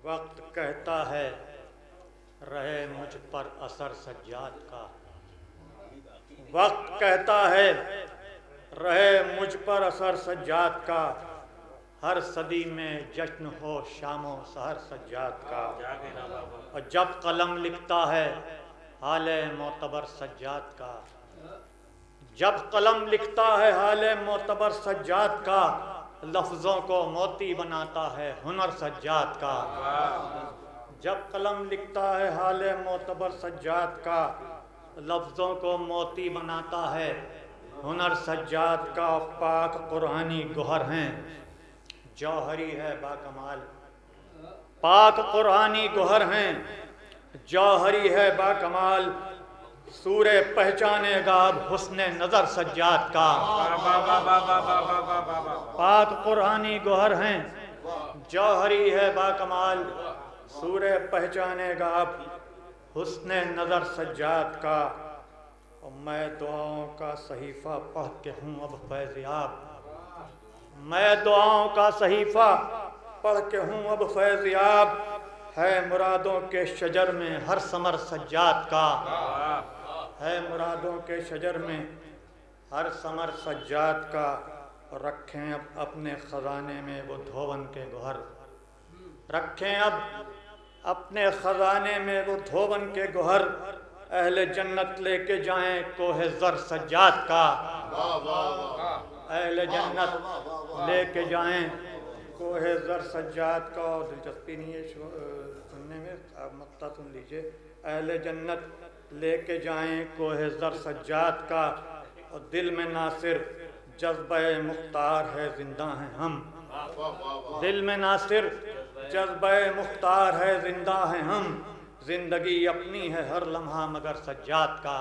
وقت کہتا ہے رہے مجھ پر اثر سجاد کا، وقت کہتا ہے رہے مجھ پر اثر سجاد کا، ہر صدی میں جشن ہو شام و سحر سجاد کا، اور جب قلم لکھتا ہے حال معتبر سجاد کا، جب قلم لکھتا ہے حال معتبر سجاد کا، لفظوں کو موتی بناتا ہے ہنر سجاد کا، جب قلم لکھتا ہے حال معتبر سجاد کا، لفظوں کو موتی بناتا ہے ہنر سجاد کا، پاک قرآنی گوہر ہیں جوہری ہے باکمال، پاک قرآنی گوہر ہیں جوہری ہے باکمال، سورہ پہچانے گا اب حسن نظر سجاد کا، پاک قرآنی گوہر ہیں جوہری ہے باکمال، سورہ پہچانے گا اب حسن نظر سجاد کا، اور میں دعاؤں کا صحیفہ پڑھ کے ہوں اب فیض یاب، میں دعاؤں کا صحیفہ پڑھ کے ہوں اب فیض یاب، ہے مرادوں کے شجر میں ہر ثمر سجاد کا، ہے مرادوں کے شجر میں ہر ثمر سجاد کا، رکھیں اب اپنے خزانے میں وہ دھون کے گوہر، رکھیں اب اپنے خزانے میں وہ دھون کے گوہر، اہل جنت لے کے جائیں کوہ زر سجاد کا، اہل جنت لے کے جائیں کوہ زر سجاد کا، اور دلچسپی نہیں ہے سننے میں، آپ مقطع سن لیجئے، اہل جنت لے کے جائیں کوہ زر سجاد کا، اور دل میں ناصر جذبہ مختار ہے زندہ ہیں ہم، دل میں ناصر جذبہ مختار ہے زندہ ہیں ہم، زندگی اپنی ہے ہر لمحہ مگر سجاد کا۔